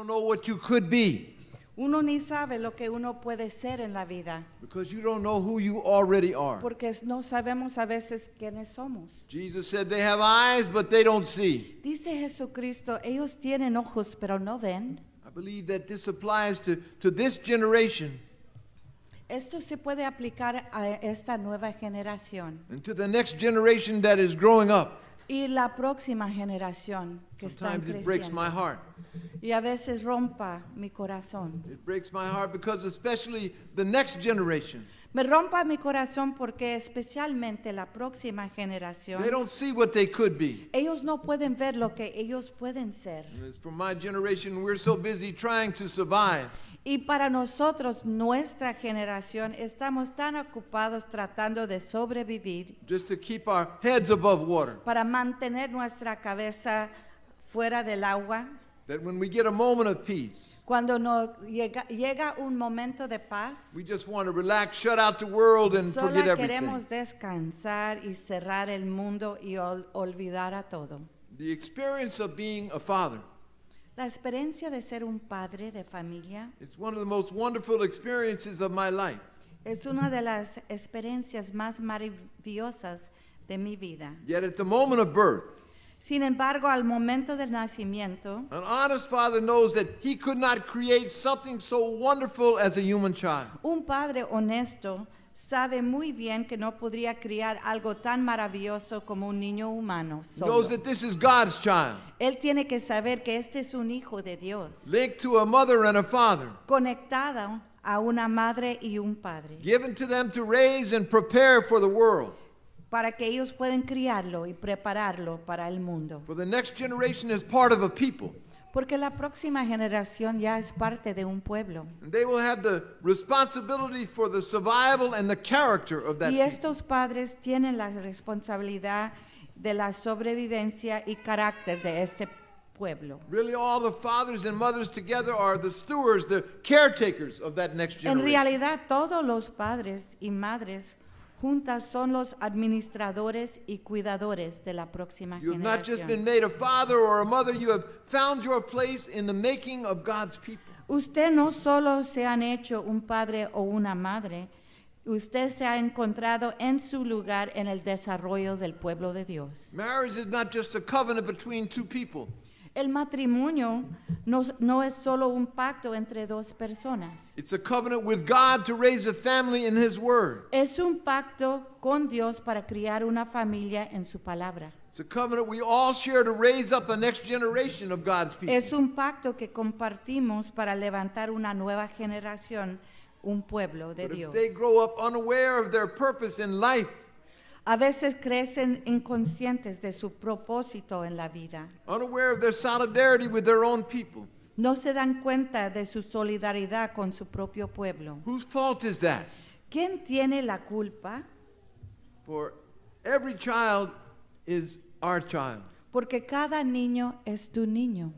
don't know what you could be Uno ni sabe lo que uno puede ser en la vida, because you don't know who you already are. porque no sabemos a veces quiénes somos. Jesus said they have eyes, but they don't see. Dice Jesucristo, ellos tienen ojos pero no ven. I believe that this applies to this generation Esto se puede aplicar a esta nueva generación and to the next generation that is growing up. y la próxima generación que están Sometimes it breaks my creciendo. heart. Y a veces rompa mi corazón. It breaks my heart because especially the next generation, Me rompa mi corazón porque especialmente la próxima generación, they don't see what they could be. ellos no pueden ver lo que ellos pueden ser. And as for my generation, we're so busy trying to survive. Y para nosotros, nuestra generación, estamos tan ocupados tratando de sobrevivir Just to keep our heads above water, para mantener nuestra cabeza fuera del agua. that when we get a moment of peace, Cuando llega un momento de paz, we just want to relax, shut out the world, and solo forget everything. queremos descansar y cerrar el mundo y olvidar a todo. The experience of being a father, La experiencia de ser un padre de familia it's one of the most wonderful experiences of my life. es una de las experiencias más maravillosas de mi vida. Yet at the moment of birth, Sin embargo, al momento del nacimiento, an honest father knows that he could not create something so wonderful as a human child. un padre honesto sabe muy bien que no podría criar algo tan maravilloso como un niño humano He solo. knows that this is God's child, Él tiene que saber que este es un hijo de Dios, linked to a mother and a father, conectado a una madre y un padre, given to them to raise and prepare for the world. para que ellos puedan criarlo y prepararlo para el mundo. For the next generation is part of a people, Porque la próxima generación ya es parte de un pueblo. and they will have the responsibility for the survival and the character of that Y people. estos padres tienen la responsabilidad de la sobrevivencia y carácter de este pueblo. Really, all the fathers and mothers together are the stewards, the caretakers of that next En generation. realidad, todos los padres y madres juntas son los administradores y cuidadores de la próxima You have not just been generación. made a father or a mother, you have found your place in the making of God's people. Usted no solo se han hecho un padre o una madre, usted se ha encontrado en su lugar en el desarrollo del pueblo de Dios. Marriage is not just a covenant between two people. El matrimonio no es solo un pacto entre dos personas. It's a covenant with God to raise a family in His Word. Es un pacto con Dios para criar una familia en su palabra. It's a covenant we all share to raise up a next generation of God's people. Es un pacto que compartimos para levantar una nueva generación, un pueblo de But if Dios. they grow up unaware of their purpose in life, A veces crecen inconscientes de su propósito en la vida. unaware of their solidarity with their own people, No se dan cuenta de su solidaridad con su propio pueblo. whose fault is that? ¿Quién tiene la culpa? For every child is our child. Porque cada niño es tu niño.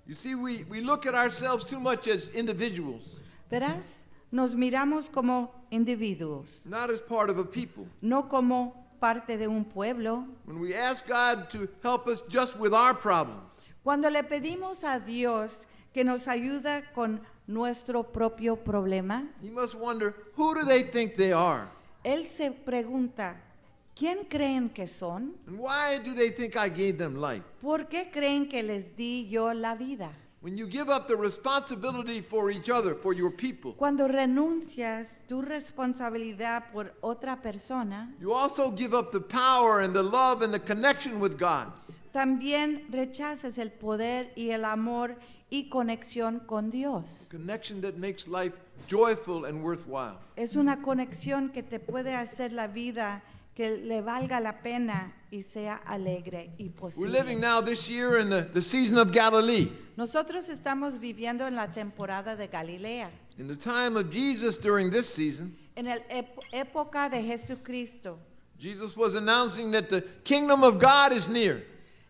You see, we look at ourselves too much as individuals, Verás, nos miramos como individuos, not as part of a people. no como parte de un pueblo. When we ask God to help us just with our problems, Cuando le pedimos a Dios que nos ayuda con nuestro propio problema, He must wonder, who do they think they are? Él se pregunta, ¿quién creen que son? And why do they think I gave them life? ¿Por qué creen que les di yo la vida? When you give up the responsibility for each other, for your people, Cuando renuncias tu responsabilidad por otra persona, you also give up the power and the love and the connection with God. también rechazas el poder y el amor y conexión con Dios. Connection that makes life joyful and worthwhile. Es una conexión que te puede hacer la vida que le valga la pena y sea alegre y We're living posible. now this year in the season of Galilee. Nosotros estamos viviendo en la temporada de Galilea, In the time of Jesus during this season, en la época de Jesucristo. Jesus was announcing that the kingdom of God is near.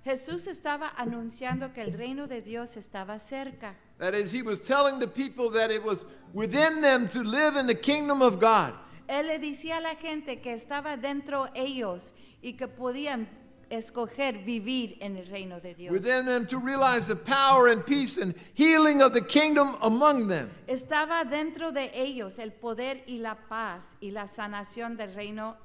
Jesús estaba anunciando que el reino de Dios estaba cerca. That is, he was telling the people that it was within them to live in the kingdom of God. Él le decía a la gente que estaba dentro ellos y que podían escoger vivir en el reino de Dios. Within them to realize the power and peace and healing of the kingdom among them. Estaba dentro de ellos el poder y la paz y la sanación del reino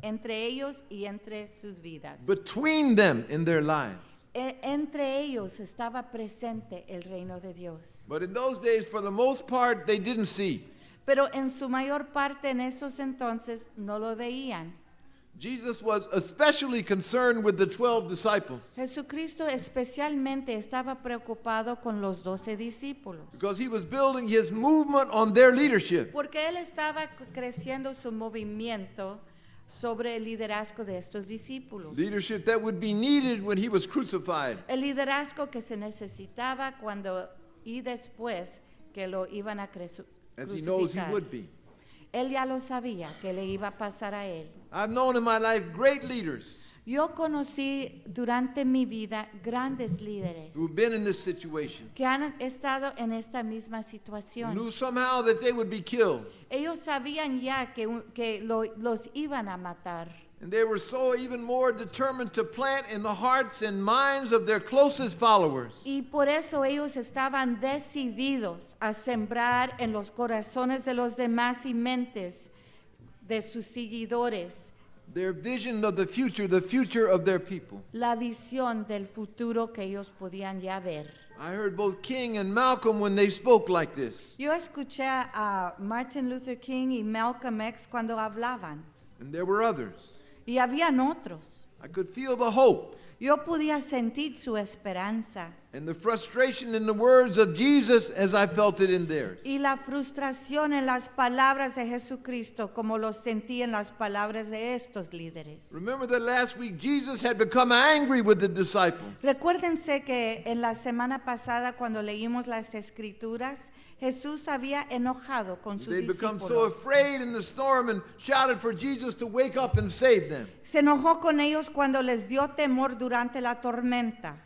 entre ellos y entre sus vidas. Between them in their lives. Entre ellos estaba presente el reino de Dios. But in those days, for the most part, they didn't see. Pero en su mayor parte en esos entonces no lo veían. Jesus was especially concerned with the 12 disciples Jesucristo especialmente estaba preocupado con los 12 discípulos. because he was building his movement on their leadership. Porque él estaba creciendo su movimiento sobre el liderazgo de estos discípulos. Leadership that would be needed when he was crucified. El liderazgo que se necesitaba cuando y después que lo iban a As he knows he crucificar. would be. Él ya lo sabía que le iba a pasar a él. I've known in my life great leaders Yo conocí durante mi vida grandes líderes who've been in this situation, que han estado en esta misma who situación. knew somehow that they would be killed. Ellos sabían ya que los iban a matar. And they were so even more determined to plant in the hearts and minds of their closest followers Y por eso ellos estaban decididos a sembrar en los corazones de los demás y mentes de sus seguidores their vision of the future of their people. la visión del futuro que ellos podían ya ver. I heard both King and Malcolm when they spoke like this. Yo escuché a Martin Luther King y Malcolm X cuando hablaban And there were others. y habían otros. I could feel the hope Yo podía sentir su esperanza and the frustration in the words of Jesus as I felt it in theirs. y la frustración en las palabras de Jesucristo como lo sentí en las palabras de estos líderes. Remember that last week Jesus had become angry with the disciples. Recuérdense que en la semana pasada cuando leímos las escrituras, Jesús había enojado con sus They'd become so discípulos. afraid in the storm and shouted for Jesus to wake up and save them. Se enojó con ellos cuando les dio temor durante la tormenta.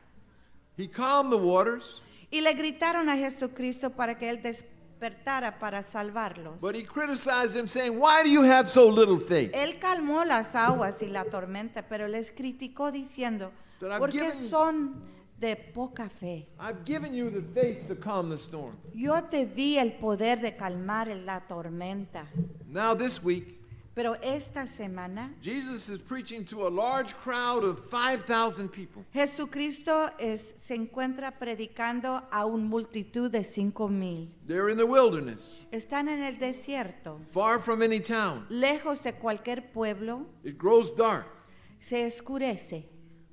He calmed the waters, Y le gritaron a Jesucristo para que Él despertara para salvarlos. but he criticized them, saying, "Why do you have so little faith?" Él calmó las aguas y la tormenta, pero les criticó diciendo, But I've ¿por qué given- son de poca fe? I've given you the faith to calm the storm. Yo te di el poder de calmar la tormenta. Now this week, Pero esta semana Jesus is preaching to a large crowd of 5,000 people. Jesucristo se encuentra predicando a una multitud de 5,000. They're in the wilderness, Están en el desierto, far from any town. lejos de cualquier pueblo, It grows dark. se oscurece.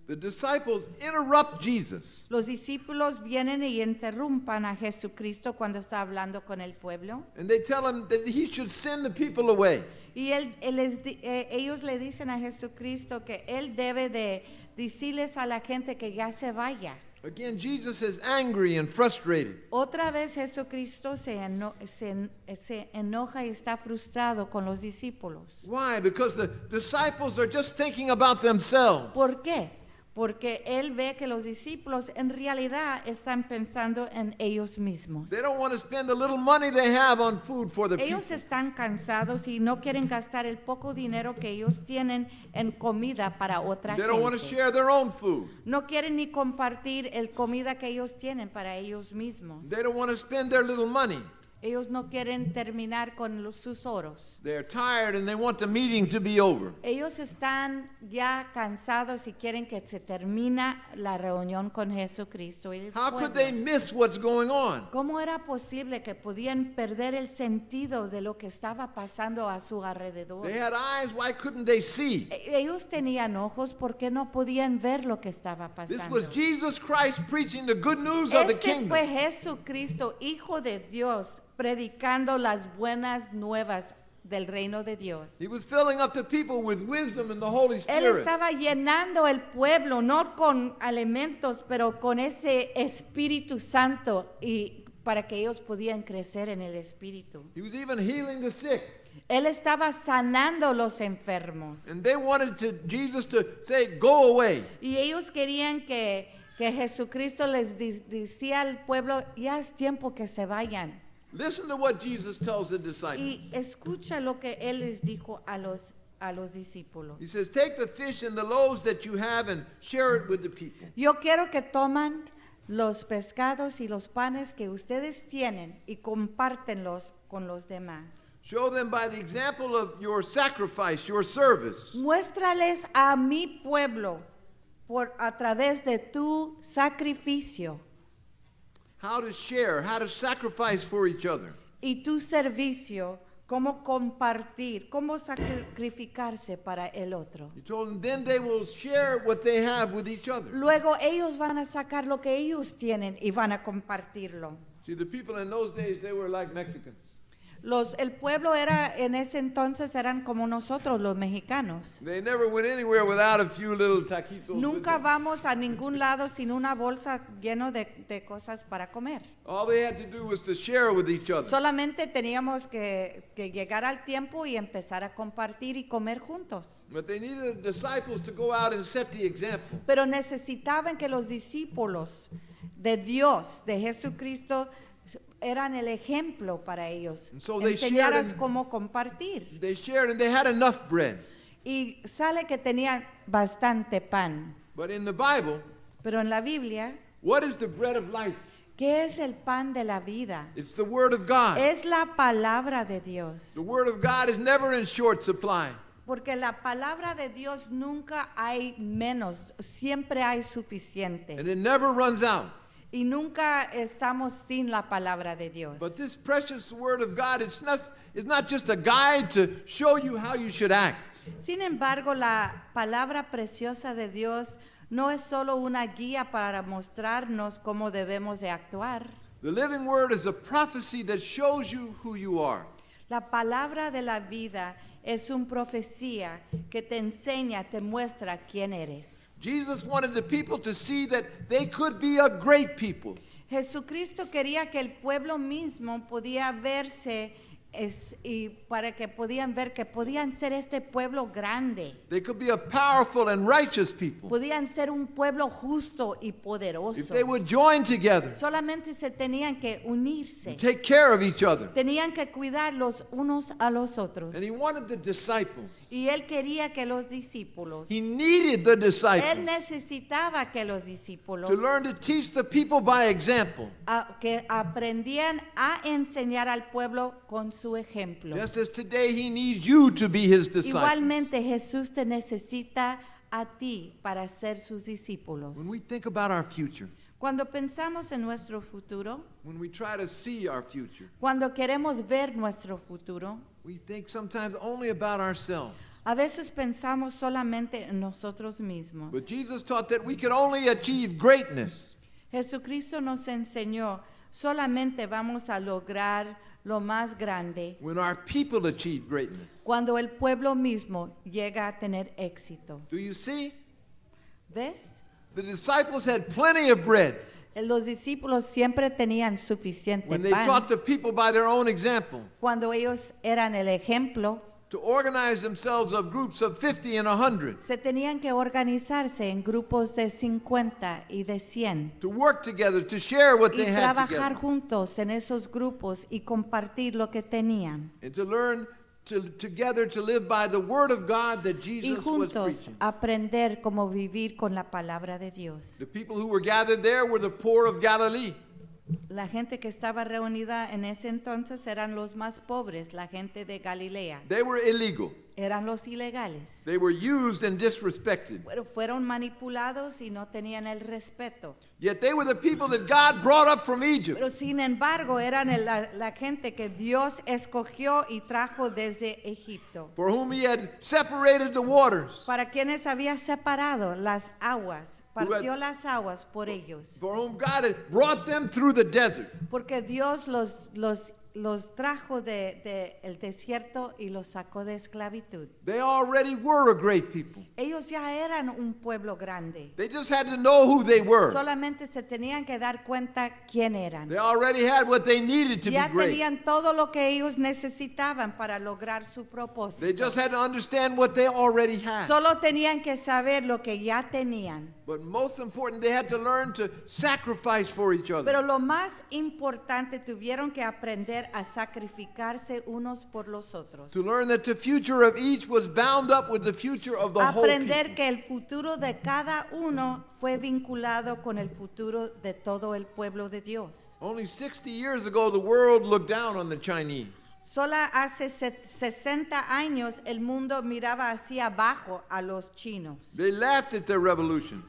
The disciples interrupt Jesus. Los discípulos vienen y interrumpan a Jesucristo cuando está hablando con el pueblo. And they tell him that he should send the people away. Y ellos le dicen a Jesucristo que Él debe de decirles a la gente que ya se vaya. Again, Jesus is angry and frustrated. Otra vez Jesucristo se enoja y está frustrado con los discípulos. Why? Because the disciples are just thinking about themselves. ¿Por qué? Porque Él ve que los discípulos en realidad están pensando en ellos mismos. They don't want to spend the little money they have on food for the Ellos people. están cansados y no quieren gastar el poco dinero que ellos tienen en comida para otra They don't want to gente. share their own food. No quieren ni compartir el comida que ellos tienen para ellos mismos. They don't want to spend their little money. Ellos no quieren terminar con sus oros. They're tired and they want the meeting to be over. Ellos están ya cansados y quieren que se termine la reunión con Jesucristo. Y el How could pueblo. they miss what's going on? ¿Cómo era posible que podían perder el sentido de lo que estaba pasando a su alrededor? They had eyes, why couldn't they see? Ellos tenían ojos, ¿por qué no podían ver lo que estaba This pasando? was Jesus Christ preaching the good news of the Este fue kingdom. Jesucristo, Hijo de Dios, predicando las buenas nuevas del reino de Dios. He was filling up the people with wisdom and the Holy Él Spirit. estaba llenando el pueblo, no con alimentos, pero con ese Espíritu Santo y para que ellos pudieran crecer en el Espíritu. He was even healing the sick. Él estaba sanando los enfermos. And they wanted Jesus to say, "Go away." Y ellos querían que Jesucristo les decía al pueblo, ya es tiempo que se vayan. Listen to what Jesus tells the disciples. Y escucha lo que Él les dijo a los a los discípulos. He says, take the fish and the loaves that you have and share it with the people. Yo quiero que toman los pescados y los panes que ustedes tienen y compártenlos con los demás. Show them by the example of your sacrifice, your service. Muéstrales a mi pueblo a través de tu sacrificio How to share, how to sacrifice for each other. y tu servicio, cómo compartir, cómo sacrificarse para el otro. He told them then they will share what they have with each other. Luego ellos van a sacar lo que ellos tienen y van a compartirlo. See, the people in those days, they were like Mexicans. El pueblo era en ese entonces eran como nosotros los mexicanos. They never went anywhere without a few little taquitos. with Nunca them. vamos a ningún lado sin una bolsa llena de cosas para comer. All they had to do was to share with each other. Solamente teníamos que llegar al tiempo y empezar a compartir y comer juntos. But they needed the disciples to go out and set the example. Pero necesitaban que los discípulos de Dios, de Jesucristo, eran el ejemplo para ellos. And so they Enseñaras shared cómo compartir. They shared and they had enough bread. Y sale que tenían bastante pan. But in the Bible, Pero en la Biblia, what is the bread of life? ¿qué es el pan de la vida? It's the Word of God. Es la palabra de Dios. The Word of God is never in short supply. Porque la palabra de Dios nunca hay menos, siempre hay suficiente. And it never runs out. Y nunca estamos sin la palabra de Dios. But this precious Word of God is not just a guide to show you how you should act. Sin embargo, la palabra preciosa de Dios no es solo una guía para mostrarnos cómo debemos de actuar. The living Word is a prophecy that shows you who you are. La palabra de la vida es una profecía que te enseña, te muestra quién eres. Jesus wanted the people to see that they could be a great people. Jesucristo quería que el pueblo mismo podía verse y para que podían ver que podían ser este pueblo grande. They could be a powerful and righteous people Podían ser un pueblo justo y poderoso. if they would join together Solamente se tenían que unirse. and take care of each other. Tenían que cuidar los unos a los otros. And he wanted the disciples. Y él quería que los discípulos, He needed the él disciples necesitaba que los discípulos to learn to teach the people by example. que aprendían a enseñar al pueblo con su ejemplo. Just as today he needs you to be his disciples. Igualmente Jesús te necesita a ti para ser sus discípulos. When we think about our future, Cuando pensamos en nuestro futuro, when we try to see our future, cuando queremos ver nuestro futuro, we think sometimes only about ourselves. a veces pensamos solamente en nosotros mismos. But Jesus taught that we could only achieve greatness Jesucristo nos enseñó, solamente vamos a lograr lo más grande when our people achieve greatness. cuando el pueblo mismo llega a tener éxito. Do you see? ¿Ves? The disciples had plenty of bread Los discípulos siempre tenían suficiente when they pan. taught the people by their own example Cuando ellos eran el ejemplo, to organize themselves of groups of 50 and 100, se tenían que organizarse en grupos de 50 y de 100 to work together, to share what y they had trabajar together, juntos en esos grupos y compartir lo que tenían. and to learn together to live by the word of God that Y Jesus was juntos preaching. aprender cómo vivir con la palabra de Dios. The people who were gathered there were the poor of Galilee. La gente que estaba reunida en ese entonces eran los más pobres, la gente de Galilea. They were illegal. Eran los ilegales. They were used and disrespected. Fueron manipulados y no tenían el respeto. Yet they were the people that God brought up from Egypt. Pero sin embargo eran la gente que Dios escogió y trajo desde Egipto. For whom he had separated the waters, Para quienes había separado las aguas, partió las aguas por ellos. for whom God had brought them through the desert. Porque Dios los trajo el desierto y los sacó de esclavitud. They already were a great people. Ellos ya eran un pueblo grande. They just had to know who they were. Solamente se tenían que dar cuenta quién eran. They already had what they needed to be Ya great. tenían todo lo que ellos necesitaban para lograr su They propósito. just had to understand what they already had. Solo tenían que saber lo que ya tenían. But most important, they had to learn to sacrifice for each other. Pero lo más importante, tuvieron que aprender aprender a sacrificarse unos por los otros. To learn that the future of each was bound up with the future of the whole Aprender people. que el futuro de cada uno fue vinculado con el futuro de todo el pueblo de Dios. Only 60 years ago, the world looked down on the Chinese. Solo hace 60 años el mundo miraba hacia abajo a los chinos. They laughed at their revolution.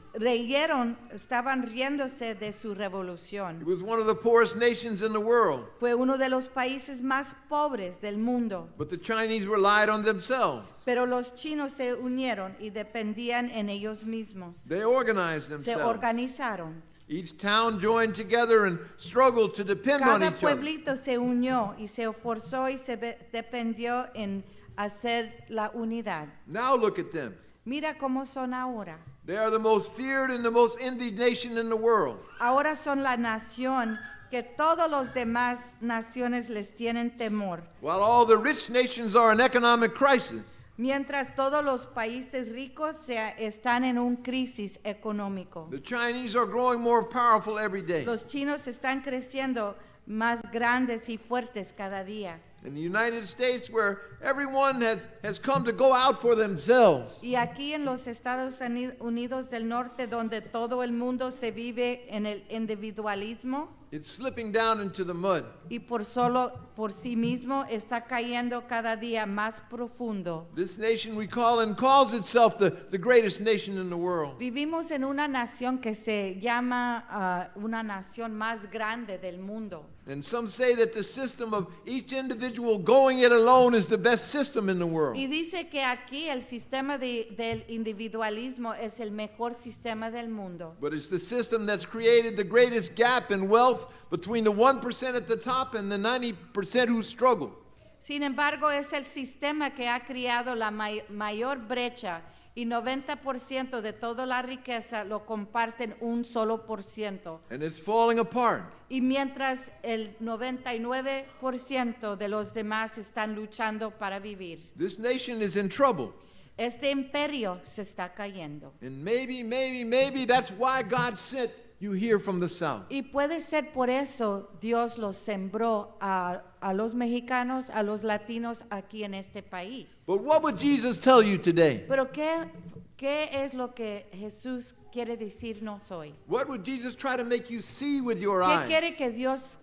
Estaban riéndose de su It revolución. was one of the poorest nations in the world. Fue uno de los países más pobres del mundo. But the Chinese relied on themselves. Pero los chinos se unieron y dependían en ellos mismos. They organized Se themselves. organizaron. Each town joined together and struggled to depend on Cada each other. pueblito se unió y se esforzó y se dependió en hacer la unidad. Now look at them. Mira cómo son ahora. They are the most feared and the most envied nation in the world. Ahora son la nación que todos los demás naciones les tienen temor. While all the rich nations are in economic crisis, Mientras todos los países ricos están en un crisis económico. the Chinese are growing more powerful every day. Los chinos están creciendo más grandes y fuertes cada día. In the United States, where everyone has come to go out for themselves, Y aquí en los Estados Unidos del Norte, donde todo el mundo se vive en el individualismo it's slipping down into the mud. y por sí mismo está cayendo cada día más profundo. This nation we call and calls itself the greatest nation in the world. Vivimos en una nación que se llama una nación más grande del mundo. And some say that the system of each individual going it alone is the best system in the world. Y dice que aquí el sistema del individualismo es el mejor sistema del mundo. But it's the system that's created the greatest gap in wealth between the 1% at the top and the 90% who struggle. Sin embargo, es el sistema que ha creado la mayor brecha y 90% de toda la riqueza lo comparten un solo por ciento. And it's falling apart. Y mientras el 99% de los demás están luchando para vivir. This nation is in trouble. Este imperio se está cayendo. And maybe that's why God sent you here from the south. Y puede ser por eso Dios los sembró a los mexicanos, a los latinos aquí en este país. But what would Jesus tell you today? Pero ¿qué es lo que Jesús quiere decirnos hoy? What would Jesus try to make you see with your ¿Qué eyes? quiere que Dios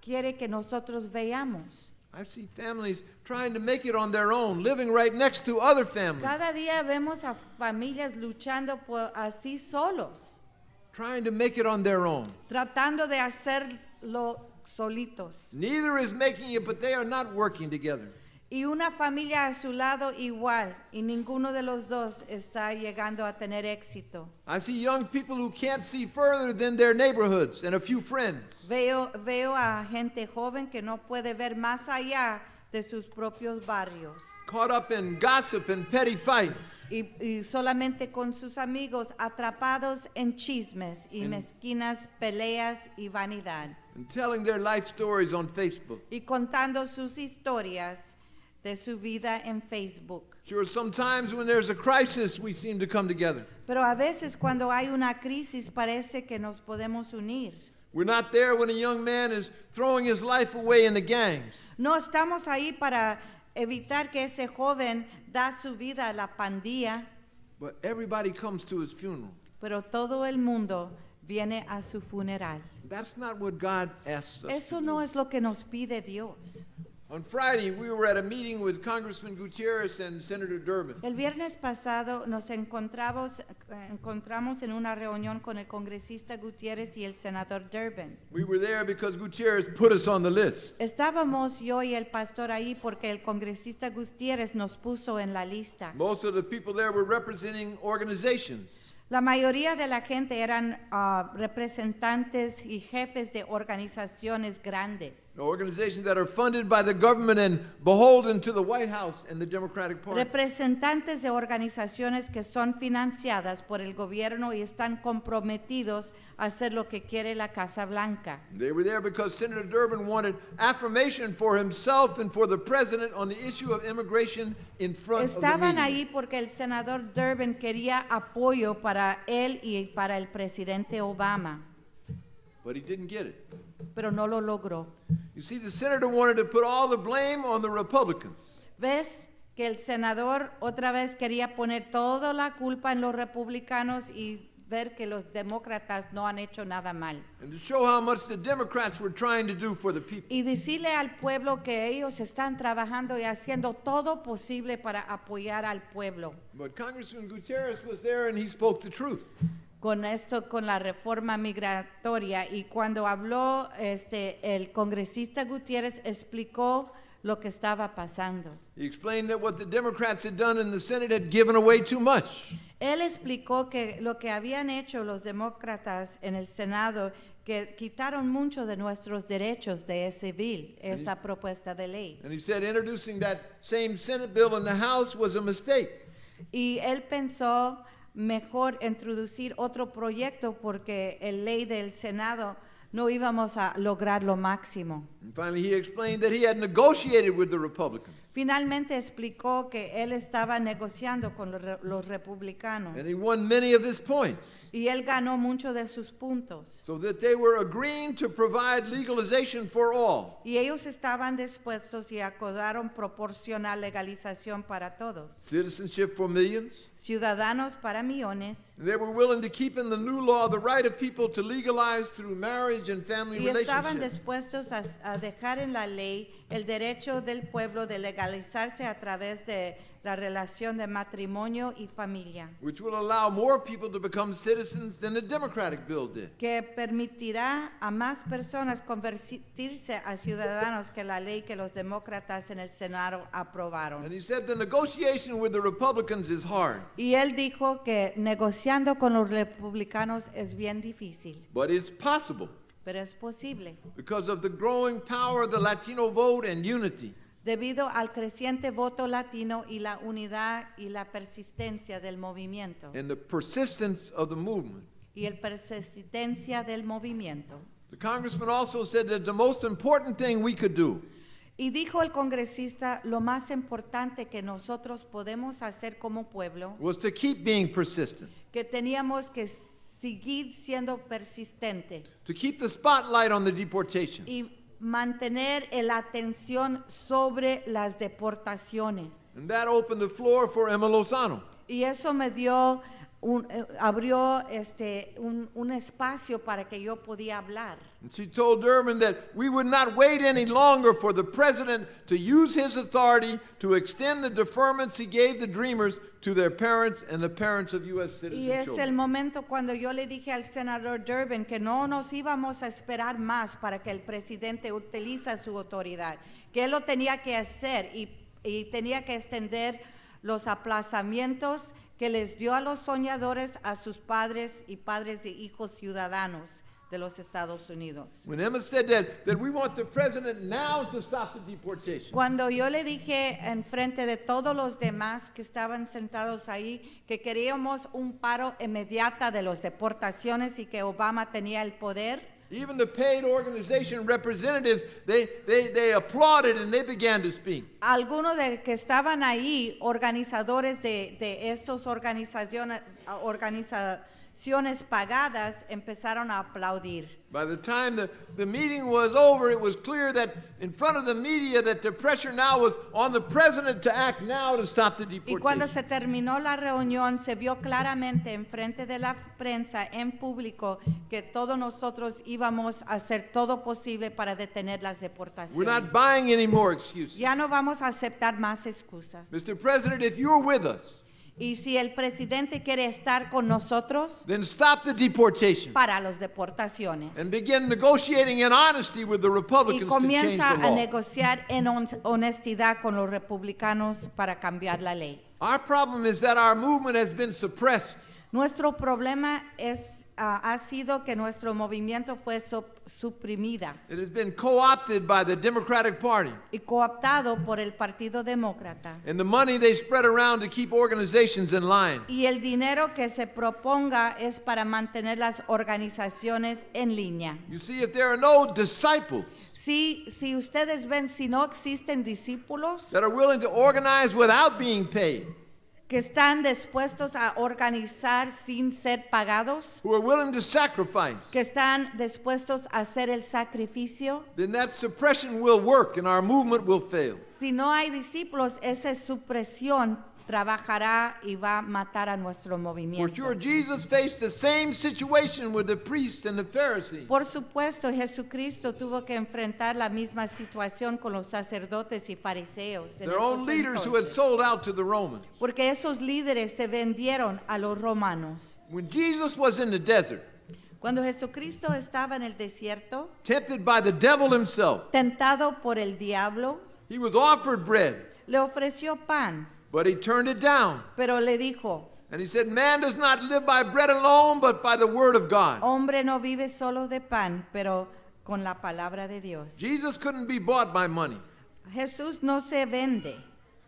quiere que nosotros veamos? I see families trying to make it on their own, living right next to other families, Cada día vemos a familias luchando por así solos, trying to make it on their own. tratando de hacerlo solitos. Neither is making it, but they are not working together. Y una familia a su lado igual, y ninguno de los dos está llegando a tener éxito. I see young people who can't see further than their neighborhoods and a few friends. Veo a gente joven que no puede ver más allá de sus propios barrios. Caught up in gossip and petty fights. Y solamente con sus amigos atrapados en chismes y mezquinas peleas y vanidad. And telling their life stories on Facebook. Y contando sus historias de su vida en Facebook. Sure, sometimes when there's a crisis, we seem to come together. Pero a veces cuando hay una crisis parece que nos podemos unir. We're not there when a young man is throwing his life away in the gangs. No estamos ahí para evitar que ese joven da su vida a la pandilla, But everybody comes to his funeral. pero todo el mundo viene a su funeral. That's not what God asks us Eso to no do. es lo que nos pide Dios. On Friday, we were at a meeting with Congressman Gutierrez and Senator Durbin. El viernes pasado nos encontramos en una reunión con el congresista Gutiérrez y el senador Durbin. We were there because Gutierrez put us on the list. Estábamos yo y el pastor ahí porque el congresista Gutiérrez nos puso en la lista. Most of the people there were representing organizations. La mayoría de la gente eran representantes y jefes de organizaciones grandes. Organizations that are funded by the government and beholden to the White House and the Democratic Party. Representantes de organizaciones que son financiadas por el gobierno y están comprometidos a hacer lo que quiere la Casa Blanca. They were there because Senator Durbin wanted affirmation for himself and for the president on the issue of immigration in front of the Estaban media. ahí porque el senador Durbin quería apoyo para él y para el presidente Obama, But he didn't get it. pero no lo logró. You see, the senator wanted to put all the blame on the Republicans. ¿Ves que el senador otra vez quería poner toda la culpa en los republicanos y ver que los demócratas no han hecho nada mal? And to show how much the Democrats were trying to do for the people. Y decirle al pueblo que ellos están trabajando y haciendo todo posible para apoyar al pueblo. But Congressman Gutierrez was there and he spoke the truth. Con esto, con la reforma migratoria, y cuando habló el congresista Gutiérrez explicó lo que estaba pasando. He explained that what the Democrats had done in the Senate had given away too much. Él explicó que lo que habían hecho los demócratas en el Senado, que quitaron mucho de nuestros derechos de civil, esa propuesta de ley. And he said introducing that same Senate bill in the House was a mistake. Y él pensó mejor introducir otro proyecto porque el ley del Senado no íbamos a lograr lo máximo. And finally, he explained that he had negotiated with the Republicans. Finalmente explicó que él estaba negociando con los republicanos And he won many of his points. y él ganó muchos de sus puntos. So that they were agreeing to provide legalization for all. Y ellos estaban dispuestos y acordaron proporcionar legalización para todos. Citizenship for millions. Ciudadanos para millones. And they were willing to keep in the new law the right of people to legalize through marriage and family Y estaban relationships. dispuestos a dejar en la ley el derecho del pueblo de legalizarse a través de la relación de matrimonio y familia, Which will allow more people to become citizens than the Democratic bill did. que permitirá a más personas convertirse a ciudadanos que la ley que los demócratas en el Senado aprobaron. And he said the negotiation with the Republicans is hard, Y él dijo que negociando con los republicanos es bien difícil, but it's possible pero es posible. because of the growing power of the Latino vote and unity. Debido al creciente voto latino y la unidad y la persistencia del movimiento. And the persistence of the movement. Y el persistencia del movimiento. The congressman also said that the most important thing we could do Y dijo el congresista, lo más importante que nosotros podemos hacer como pueblo, was to keep being persistent, que teníamos que seguir siendo persistente to keep the spotlight on the deportation. y mantener la atención sobre las deportaciones. And that opened the floor for Emma Lozano. Y eso me dio abrió un espacio para que yo podía hablar. And she told Durbin that we would not wait any longer for the president to use his authority to extend the deferments he gave the Dreamers to their parents and the parents of U.S. citizen Y es children. el momento cuando yo le dije al senador Durbin que no nos íbamos a esperar más para que el presidente utilice su autoridad, que él lo tenía que hacer y tenía que extender los aplazamientos que les dio a los soñadores a sus padres y padres de hijos ciudadanos de los Estados Unidos. When Emma said that we want the president now to stop the deportation. Cuando yo le dije en frente de todos los demás que estaban sentados ahí que queríamos un paro inmediato de las deportaciones y que Obama tenía el poder, Even the paid organization representatives, they applauded and they began to speak. algunos de que estaban ahí, organizadores de esas organizaciones pagadas, empezaron a aplaudir. By the time the meeting was over, it was clear that in front of the media that the pressure now was on the president to act now to stop the Y cuando deportation. se terminó la reunión, se vio claramente en frente de la prensa, en público, que todos nosotros íbamos a hacer todo posible para detener las We're deportaciones. not buying any more excuses. Ya no vamos a aceptar más excusas. Mr. President, if you're with us, Y si el presidente quiere estar con nosotros, then stop the deportation para las deportaciones. and begin negotiating in honesty with the Y Republicans to change comienza the a law. negociar en honestidad con los republicanos para cambiar la ley. Our problem is that our movement has been suppressed. Nuestro problema ha sido que nuestro movimiento fue suprimida It has been co-opted by the Democratic Party. y cooptado por el Partido Demócrata. And the money they spread around to keep organizations in line. Y el dinero que se proponga es para mantener las organizaciones en línea. You see, if there are no disciples Si ustedes ven, si no existen discípulos that are willing to organize without being paid, que están dispuestos a organizar sin ser pagados, who are willing to sacrifice, que están dispuestos a hacer el sacrificio. then that suppression will work and our movement will fail. Si no hay discípulos, esa supresión trabajará y va a matar a nuestro For movimiento. sure, Jesus faced the same situation with the priests and the Pharisees. Por supuesto, Jesucristo tuvo que enfrentar la misma situación con los sacerdotes y fariseos. En Their own esos leaders who had entonces. sold out to the Romans. Porque esos líderes se vendieron a los romanos. When Jesus was in the desert, Cuando Jesucristo estaba en el desierto, tempted by the devil himself, tentado por el diablo, he was offered bread, le ofreció pan, but he turned it down. pero le dijo, And he said, man does not live by bread alone, but by the word of God. hombre no vive solo de pan, pero con la palabra de Dios. Jesus couldn't be bought by money. Jesús no se vende.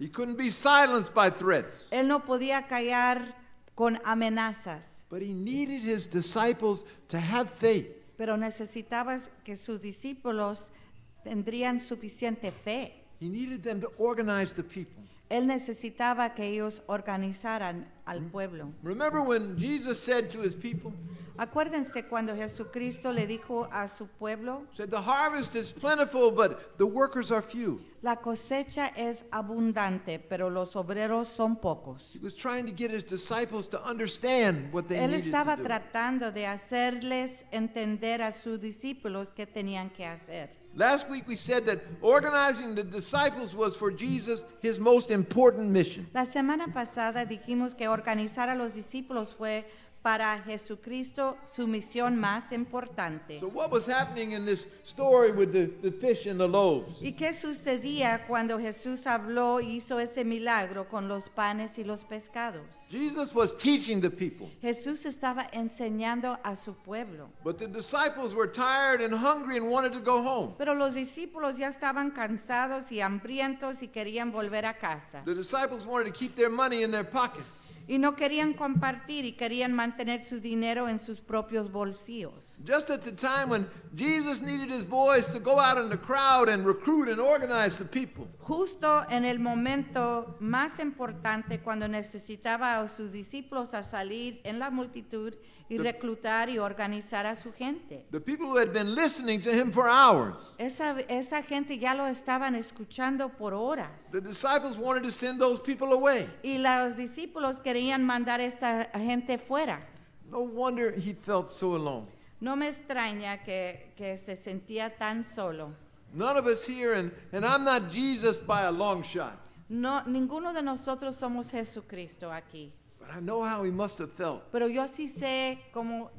He couldn't be silenced by threats. Él no podía callar con amenazas, But he needed his disciples to have faith. pero necesitaba que sus discípulos tendrían suficiente fe. He needed them to organize the people. Él necesitaba que ellos organizaran al pueblo. Remember when Jesus said to his people, Acuérdense cuando Jesucristo le dijo a su pueblo, said, the harvest is plentiful, but the workers are few. la cosecha es abundante, pero los obreros son pocos. He was trying to get his disciples to understand what they Él needed estaba to do. tratando de hacerles entender a sus discípulos qué tenían que hacer. Last week we said that organizing the disciples was for Jesus his most important mission. La semana pasada dijimos que organizar a los discípulos fue para Jesucristo su misión más importante. So what was happening in this story with the fish and the loaves? ¿Y qué sucedía cuando Jesús habló y hizo ese milagro con los panes y los pescados? Jesus was teaching the people, Jesús estaba enseñando a su pueblo, but the disciples were tired and hungry and wanted to go home. pero los discípulos ya estaban cansados y hambrientos y querían volver a casa. The disciples wanted to keep their money in their pockets. Y no querían compartir y querían mantener su dinero en sus propios bolsillos. Just at the time when Jesus needed his boys to go out in the crowd and recruit and organize the people. Justo en el momento más importante, cuando necesitaba a sus discípulos a salir en la multitud y reclutar y organizar a su gente. The people who had been listening to him for hours. Esa gente ya lo estaban escuchando por horas. The disciples wanted to send those people away. Y los discípulos querían mandar a esta gente fuera. No wonder he felt so alone. No me extraña que se sentía tan solo. None of us here, and I'm not Jesus by a long shot, No, ninguno de nosotros somos Jesucristo aquí. but I know how he must have felt. Pero yo sí sé cómo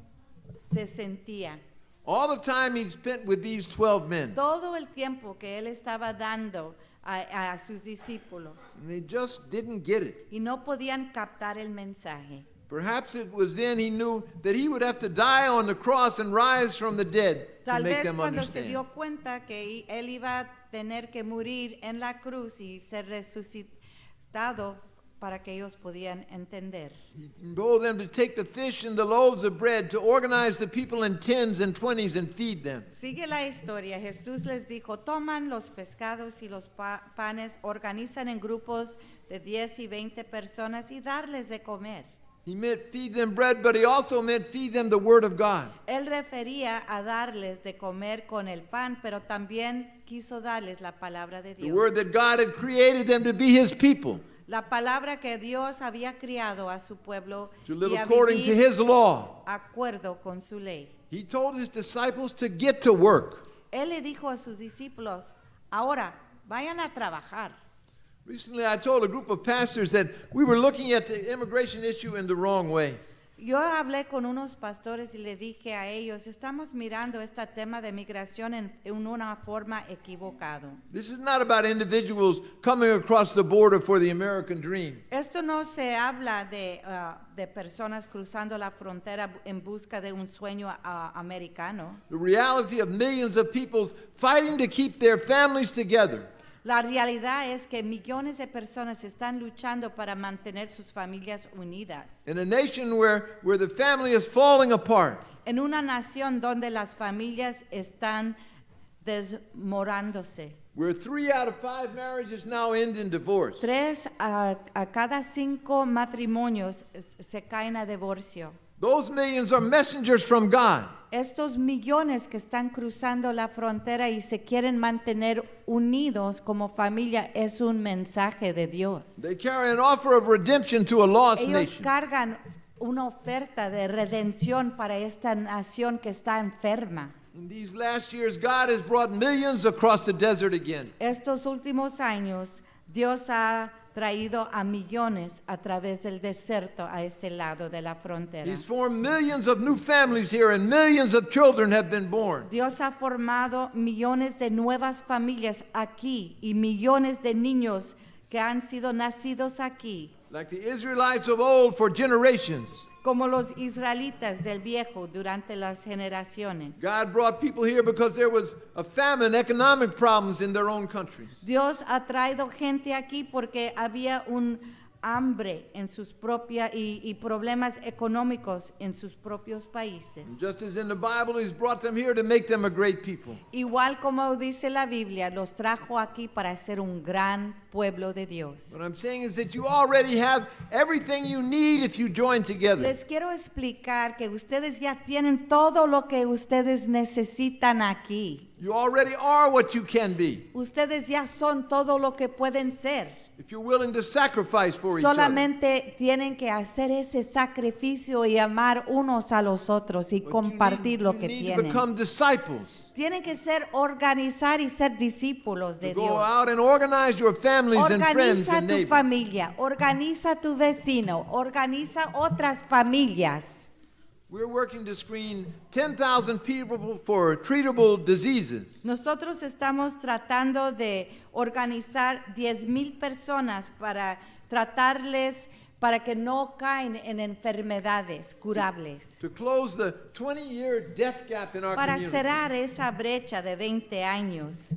se sentía. All the time he'd spent with these 12 men, Todo el tiempo que él estaba dando a sus discípulos and they just didn't get it. y no podían captar el mensaje. Perhaps it was then he knew that he would have to die on the cross and rise from the dead to Tal make vez them cuando se understand. dio cuenta que él iba a tener que morir en la cruz y ser resucitado para que ellos podían entender. He told them to take the fish and the loaves of bread, to organize the people in 10s and 20s and feed them. Sigue la historia. Jesús les dijo, toman los pescados y los panes, organizan en grupos de 10 y 20 personas y darles de comer. He meant feed them bread, but he also meant feed them the word of God. Él refería a darles de comer con el pan, pero también quiso darles la palabra de The Dios. word that God had created them to be his people, La palabra que Dios había criado a su pueblo to live y a according to vivir his law. acuerdo con su ley. He told his disciples to get to work. Él le dijo a sus discípulos, ahora vayan a trabajar. Recently, I told a group of pastors that we were looking at the immigration issue in the wrong way. Yo hablé con unos pastores y le dije a ellos, estamos mirando este tema de migración en una forma equivocada. This is not about individuals coming across the border for the American dream. Esto no se habla de personas cruzando la frontera en busca de un sueño americano. The reality of millions of people fighting to keep their families together. La realidad es que millones de personas están luchando para mantener sus familias unidas. In a nation where the family is falling apart. En una nación donde las familias están desmorándose. where 3 out of 5 marriages now end in divorce. 3 a cada 5 matrimonios se caen a divorcio. Those millions are messengers from God. Estos millones que están cruzando la frontera y se quieren mantener unidos como familia es un mensaje de Dios. They carry an offer of redemption to a lost Ellos nation. cargan una oferta de redención para esta nación que está enferma. In these last years, God has brought millions across the desert again. Estos últimos años, Dios ha traído a millones a través del desierto a este lado de la frontera. He's formed millions of new families here, and millions of children have been born. Dios ha formado millones de nuevas familias aquí y millones de niños que han sido nacidos aquí, Like the Israelites of old for generations. como los israelitas del viejo durante las generaciones. God brought people here because there was a famine, economic problems in their own countries. Dios ha traído gente aquí porque había un hambre en sus propias y problemas económicos en sus propios países. And just as in the Bible, He's brought them here to make them a great people. Igual como dice la Biblia, los trajo aquí para ser un gran pueblo de Dios. What I'm saying is that you already have everything you need if you join together. Les quiero explicar que ustedes ya tienen todo lo que ustedes necesitan aquí. You already are what you can be Ustedes ya son todo lo que pueden ser. if you're willing to sacrifice for each other. Solamente tienen que hacer ese sacrificio y amar unos a los otros y But compartir lo you que need to tienen. become disciples. Tienen que ser organizar y ser discípulos de To go Dios. out and organize your families and friends Organiza and tu neighbors. familia, organiza tu vecino, organiza otras familias. We're working to screen 10,000 people for treatable diseases. Nosotros estamos tratando de organizar 10,000 personas para tratarles para que no caen en enfermedades curables. To close the 20-year death gap in our Para community. cerrar esa brecha de 20 años.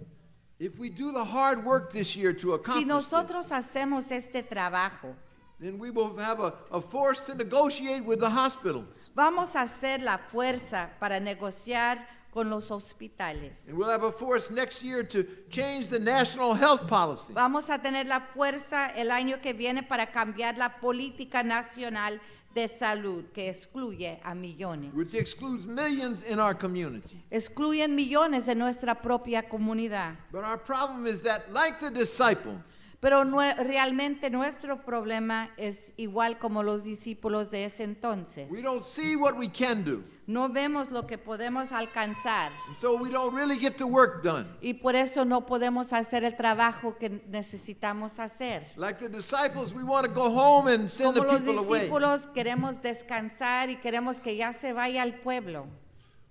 If we do the hard work this year to Si accomplish this, nosotros hacemos este trabajo, then we will have a force to negotiate with the hospitals. vamos a hacer la fuerza para negociar con los hospitales. And we'll have a force next year to change the national health policy. Vamos a tener la fuerza el año que viene para cambiar la política nacional de salud que excluye a millones. Which excludes millions in our community. Excluyen millones de nuestra propia comunidad. But our problem is that, like the disciples, Pero realmente nuestro problema es igual como los discípulos de ese entonces. we don't see what we can do. No vemos lo que podemos alcanzar And so we don't really get the work done. y por eso no podemos hacer el trabajo que necesitamos hacer. Like the disciples, we want to go home and send Como the los people away. discípulos queremos descansar y queremos que ya se vaya al pueblo.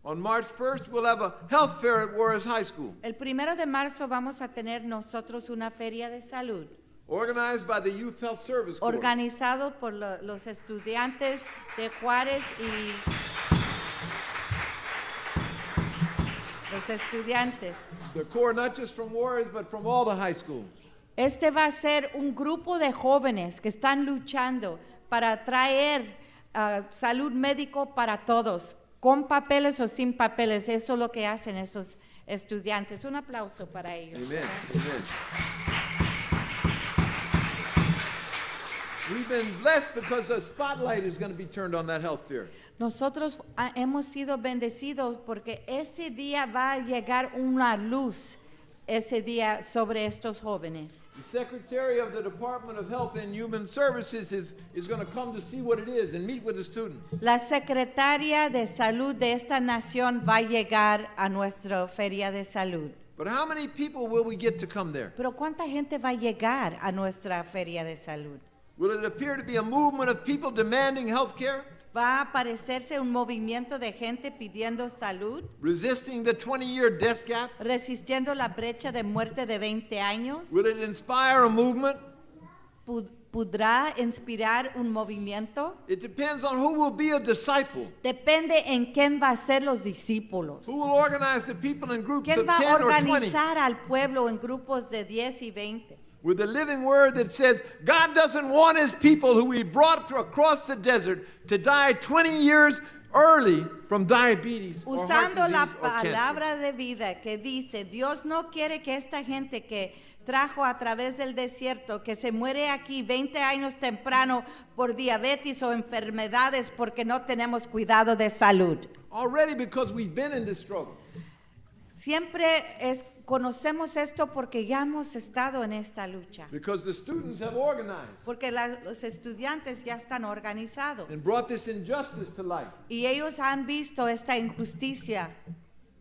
On March 1st, we'll have a health fair at Juarez High School, El 1 de marzo vamos a tener nosotros una feria de salud organized by the Youth Health Service Corps. organizado por los estudiantes de Juárez y los estudiantes. The Corps, not just from Juarez, but from all the high schools. Este va a ser un grupo de jóvenes que están luchando para traer salud médico para todos, con papeles o sin papeles. Eso es lo que hacen esos estudiantes. Un aplauso para ellos. Amen. Amen. We've been blessed because a spotlight is going to be turned on that health fair. Nosotros hemos sido bendecidos porque ese día va a llegar una luz ese día sobre estos jóvenes. The Secretary of the Department of Health and Human Services is going to come to see what it is and meet with the students. La secretaria de salud de esta nación va a llegar a nuestra feria de salud. But how many people will we get to come there? Pero ¿cuánta gente va a llegar a nuestra feria de salud? Will it appear to be a movement of people demanding health care, ¿Va a aparecerse un movimiento de gente pidiendo salud, resisting the 20-year death gap? resistiendo la brecha de muerte de 20 años? Will it inspire a movement? ¿Podrá inspirar un movimiento? It depends on who will be a disciple. Depende en quién va a ser los discípulos. Who will organize the people in groups ¿Quién of va a 10 or 20 organizar al pueblo en grupos de 10 y 20? with the living word that says God doesn't want his people who he brought across the desert to die 20 years early from diabetes or heart Usando la disease or cancer. palabra de vida que dice, Dios no quiere que esta gente que trajo a través del desierto, que se muere aquí 20 años temprano por diabetes o enfermedades porque no tenemos cuidado de salud. Already because we've been in this struggle. Conocemos esto porque ya hemos estado en esta lucha. Because the students have organized Porque los estudiantes ya están organizados. and brought this injustice to light. Y ellos han visto esta injusticia.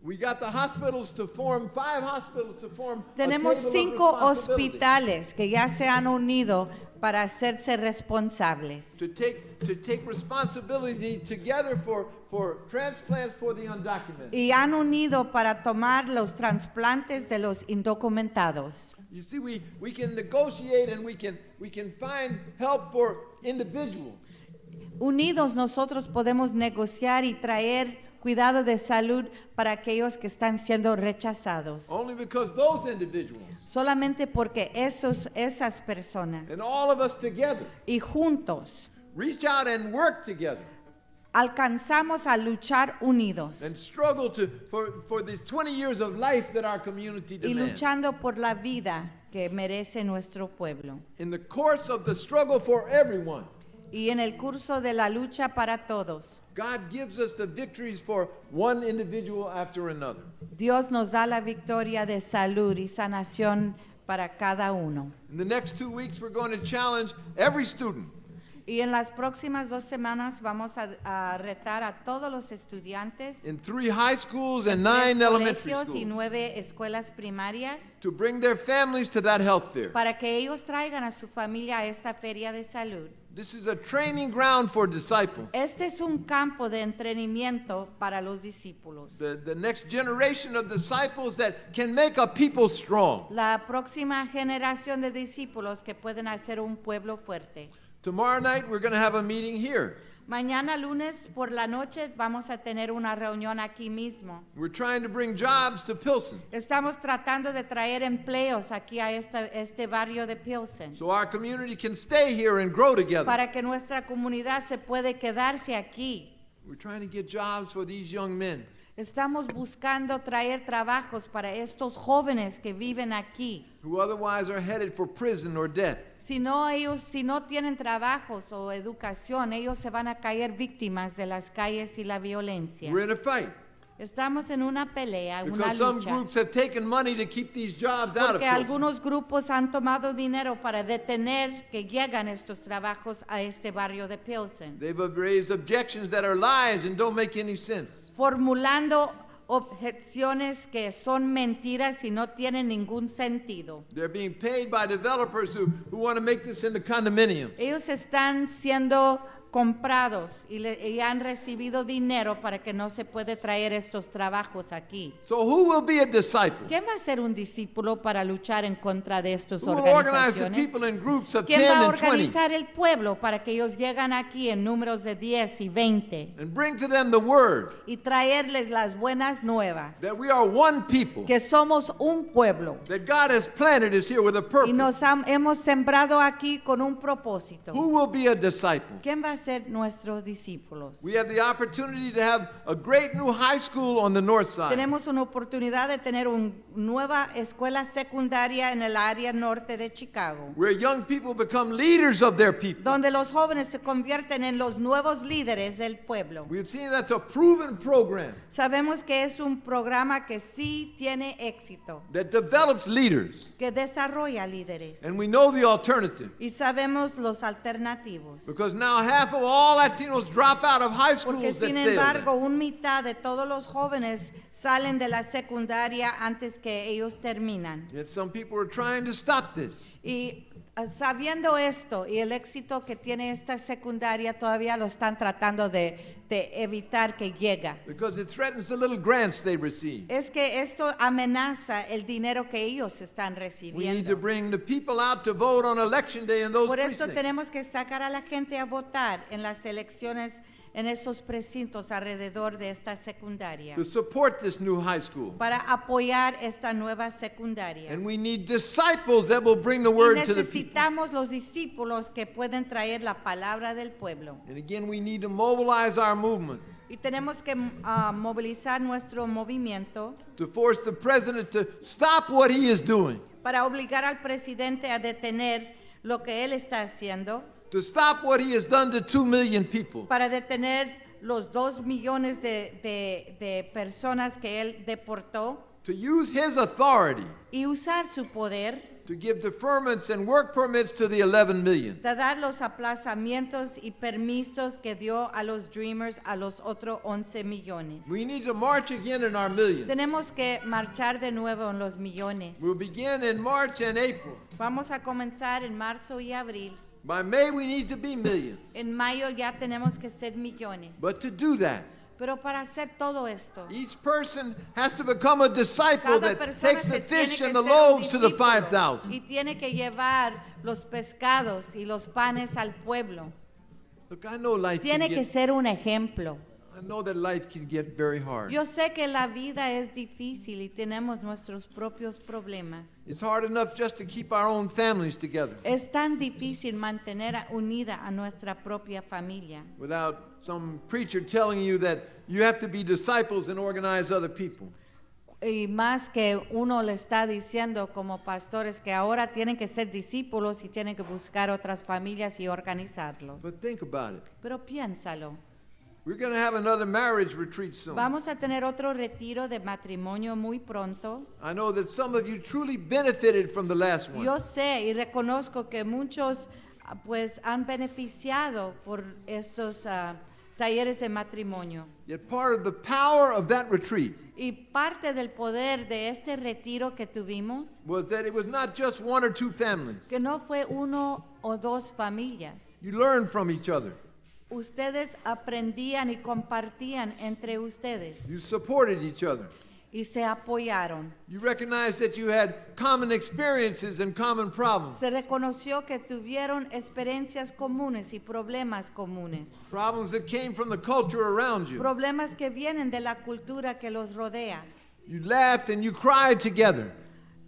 We got the hospitals to form, 5 hospitals to form Tenemos a table 5 of responsibility. hospitales que ya se han unido para hacerse responsables. To take responsibility together for transplants for the undocumented. Y han unido para tomar los trasplantes de los indocumentados. You see, we can negotiate and we can find help for individuals. Unidos nosotros podemos negociar y traer cuidado de salud para aquellos que están siendo rechazados. Only because those individuals Solamente porque esas personas and all of us together y juntos reach out and work together alcanzamos a luchar unidos and struggle for the 20 years of life that our community y demands. luchando por la vida que merece nuestro pueblo. In the course of the struggle for everyone, Y en el curso de la lucha para todos, God gives us the victories for one individual after another. Dios nos da la victoria de salud y sanación para cada uno. In the next 2 weeks, we're going to challenge every student Y en las próximas 2 semanas vamos a retar a todos los estudiantes in 3 high schools and 9 de elementary colegios y schools 9 escuelas primarias to bring their families to that health fair. para que ellos traigan a su familia a esta feria de salud. This is a training ground for disciples. Este es un campo de entrenamiento para los discípulos. The next generation of disciples that can make a people strong. La próxima generación de discípulos que pueden hacer un pueblo fuerte. Tomorrow night, we're going to have a meeting here. Mañana lunes por la noche vamos a tener una reunión aquí mismo. We're trying to bring jobs to Pilsen Estamos tratando de traer empleos aquí a este barrio de Pilsen so our community can stay here and grow together. para que nuestra comunidad se puede quedarse aquí. We're trying to get jobs for these young men. Estamos buscando traer trabajos para estos jóvenes que viven aquí. Who otherwise are headed for prison or death. Si no tienen trabajos o educación, ellos se van a caer víctimas de las calles y la violencia. We're in a fight Estamos en una pelea, una because some lucha. groups have taken money to keep these jobs out of Porque Pilsen. algunos grupos han tomado dinero para detener que lleguen estos trabajos a este barrio de Pilsen, They've raised objections that are lies and don't make any sense. formulando objeciones que son mentiras y no tienen ningún sentido. They're being paid by developers who want to make this into condominiums. Ellos están siendo comprados y han recibido dinero para que no se puede traer estos trabajos aquí. So who will be a disciple? ¿Quién va a ser un discípulo para luchar en contra de estas Who will organize the organizaciones? people in groups of ¿Quién 10 va a and 20 organizar el pueblo para que ellos lleguen aquí en números de 10 y 20 and bring to them the word y traerles las buenas nuevas? that we are one people, Que somos un pueblo that God has planted us here with a y purpose? nos hemos sembrado aquí con un propósito. Who will be a disciple? ¿Quién va a ser nuestros discípulos? We have the opportunity to have a great new high school on the north side. Tenemos una oportunidad de tener una nueva escuela secundaria en el área norte de Chicago, Where young people become leaders of their people. donde los jóvenes se convierten en los nuevos líderes del pueblo. We've seen that's a proven program Sabemos que es un programa que sí tiene éxito, that develops leaders. que desarrolla líderes. And we know the alternative. Y sabemos los alternativos. Because now half of all Latinos drop out of high Porque schools that sin fail. embargo, un mitad de todos los jóvenes salen de la secundaria antes que ellos terminan. Yet some people are trying to stop this. Y sabiendo esto y el éxito que tiene esta secundaria, todavía lo están tratando de evitar que llegue. Because it threatens the little grants they receive. Es que esto amenaza el dinero que ellos están We need to recibiendo. bring the people out to vote on election day in those Por eso precincts. tenemos que sacar a la gente a votar en las elecciones en esos precintos alrededor de esta secundaria To support this new high school. para apoyar esta nueva secundaria. And we need disciples that will bring the Y word to the people. necesitamos los discípulos que pueden traer la palabra del pueblo. And again, we need to mobilize our movement. Y tenemos que movilizar nuestro movimiento to force the president to stop what he is doing, para obligar al presidente a detener lo que él está haciendo, to stop what he has done to 2 million people, para detener los 2 millones de personas que él deportó to use his authority y usar su poder to give deferments and work permits to the 11 million. de dar los aplazamientos y permisos que dio a los Dreamers a los otros 11 millones. We need to march again in our millions. Tenemos que marchar de nuevo en los millones. We'll begin in March and April. Vamos a comenzar en marzo y abril. By May, we need to be millions. En mayo ya tenemos que ser millones. But to do that, Pero para hacer todo esto, each person has to become a disciple cada that persona takes the se tiene fish que and the ser un loaves to the discípulo 5,000. y tiene que llevar los pescados y los panes al pueblo. Look, I know life Tiene can que get, ser un ejemplo. I know that life can get very hard. Yo sé que la vida es difícil y tenemos nuestros propios problemas. It's hard enough just to keep our own families together Es tan difícil mantener unida a nuestra propia familia. without some preacher telling you that you have to be disciples and organize other people. Y más que uno le está diciendo como pastores que ahora tienen que ser discípulos y tienen que buscar otras familias y organizarlos. But think about it. Pero piénsalo. We're going to have another marriage retreat soon. Vamos a tener otro retiro de matrimonio muy pronto. I know that some of you truly benefited from the last one. Yo sé y reconozco que muchos pues han beneficiado por estos talleres de matrimonio. Yet part of the power of that retreat Y parte del poder de este retiro que tuvimos, was that it was not just one or two families. que no fue uno o dos familias. You learned from each other. Ustedes aprendían y compartían entre ustedes You supported each other. y se apoyaron. You recognized that you had common experiences and common problems. Se reconoció que tuvieron experiencias comunes y problemas comunes. Problems that came from the culture around you. Problemas que vienen de la cultura que los rodea. You laughed and you cried together.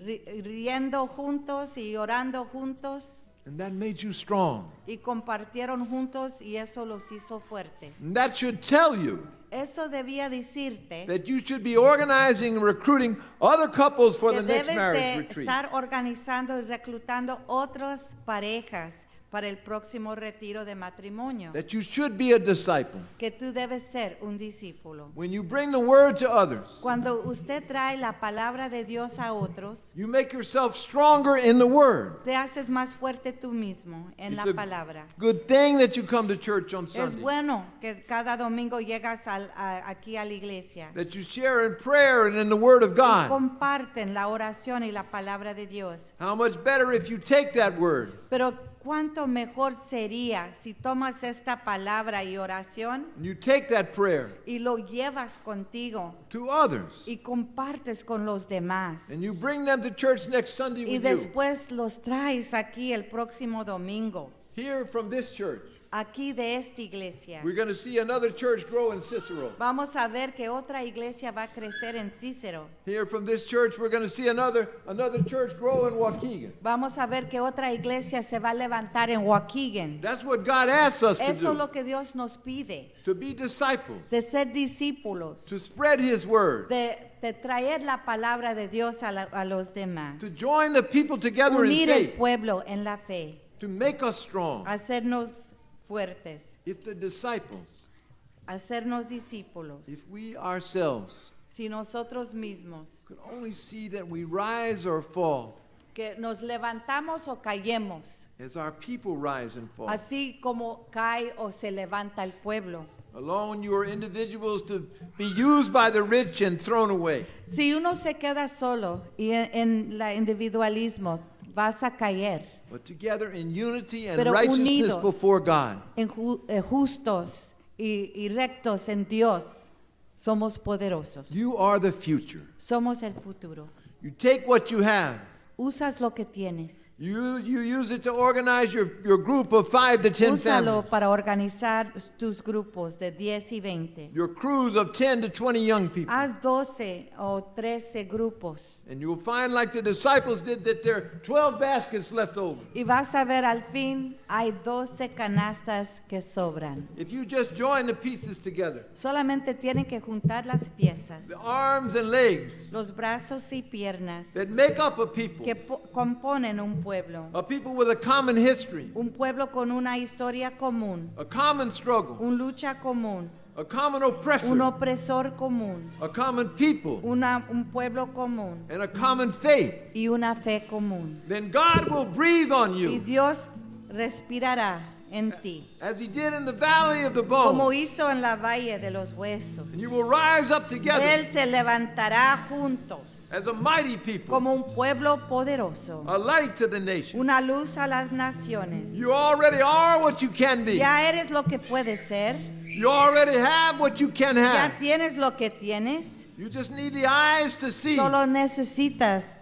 Riendo juntos y orando juntos And that made you strong. y compartieron juntos y eso los hizo fuertes. And that should tell you Eso debía decirte that you should be organizing and recruiting other couples for que the next debes marriage de retreat. estar organizando y reclutando otras parejas para el próximo retiro de matrimonio. That you should be a disciple. Que tú debes ser un discípulo. When you bring the word to others, Cuando usted trae la palabra de Dios a otros, you make yourself stronger in the word. te haces más fuerte tú mismo en It's la a palabra. good thing that you come to church on Es Sunday. bueno que cada domingo llegas aquí a la iglesia. That you share in prayer and in the word of God. Comparten la oración y la palabra de Dios. How much better if you take that word Pero cuánto mejor sería si tomas esta palabra y oración and you take that prayer y lo llevas contigo to others y compartes con los demás. and you bring them to church next Sunday Y with you. después los traes aquí el próximo domingo, Here from this church, aquí de esta iglesia. we're going to see another church grow in Cicero. Vamos a ver que otra iglesia va a crecer en Cícero. Here from this church, we're going to see another church grow in Waukegan. Vamos a ver que otra iglesia se va a levantar en Waukegan. That's what God asks us to Eso es do, lo que Dios nos pide, to be disciples, de ser discípulos, to spread His word, de traer la palabra de Dios a los demás, to join the people together in unir el faith, pueblo en la fe, to make us strong. hacernos fuertes, If the disciples, hacernos discípulos. if we ourselves Si nosotros mismos, could only see that we rise or fall que nos levantamos o callemos, as our people rise and fall. así como cae o se levanta el pueblo. Alone you are individuals to be used by the rich and thrown away. Si uno se queda solo y en la individualismo, vas a caer. But together in unity and Pero righteousness unidos. before God, Justos y rectos en Dios, somos poderosos. you are the future. Somos el futuro. You take what you have Usas lo que tienes You use it to organize your group of 5 to 10 Úsalo families. para organizar tus grupos de 10 y 20. Your crews of 10 to 20 young people. Haz 12 o 13 grupos. And you will find, like the disciples did, that there are 12 baskets left over. Y vas a ver al fin hay 12 canastas que sobran. If you just join the pieces together, Solamente tienen que juntar las piezas, the arms and legs los brazos y piernas that make up a people, que componen un pueblo. a people with a common history, Un pueblo con una historia común, a common struggle, una lucha común, a common oppressor, un opresor común, a common people, un pueblo común and a common faith, y una fe común. then God will breathe on Y you Dios respirará en ti, as He did in the valley of the como bones. hizo en la valle de los huesos. And you will rise up together Él se levantará juntos as a mighty people, como un pueblo poderoso, a light to the nation. una luz a las naciones. You already are what you can be. Ya eres lo que puedes ser, You already have what you can ya have. tienes lo que tienes, You just need the eyes to see solo necesitas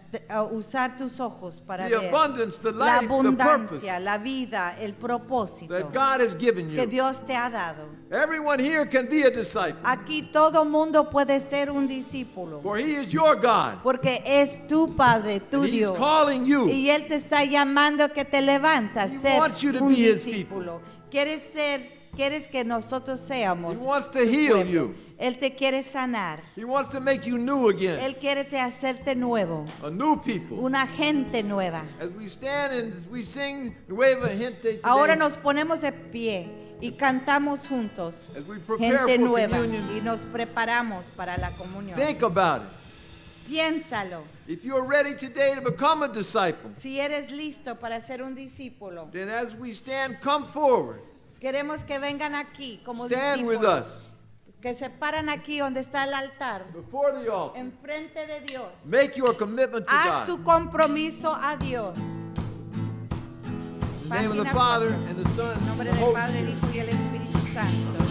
usar tus ojos para the ver abundance, the la life, the purpose abundancia, la vida, el propósito that God has given que you. Dios te ha dado. Everyone here can be a disciple, Aquí todo mundo puede ser un discípulo, for He is your God. porque es tu Padre, tu And He's Dios. calling you. Y Él te está llamando que te levantas He a ser wants you to un be His discípulo. Quieres que nosotros seamos He wants to su heal pueblo. you. Él te quiere sanar. He wants to make you new again, Él quiere te hacerte nuevo, a new people. una gente nueva. As we stand and as we sing Nueva Gente Ahora today, nos ponemos de pie y cantamos juntos, as we prepare gente for nueva, communion, y nos preparamos para la comunión. think about it. Piénsalo. If you're ready today to become a disciple, Si eres listo para ser un discípulo, then as we stand, come forward. queremos que vengan aquí como Stand with discípulos, us que se paran aquí donde está el altar, before the altar. enfrente de Dios. Make your commitment to Haz God. tu compromiso a Dios. In the name of the Página Father, 4. and the Son, En and nombre the del Holy Padre, el Spirit. Hijo y el Espíritu Santo.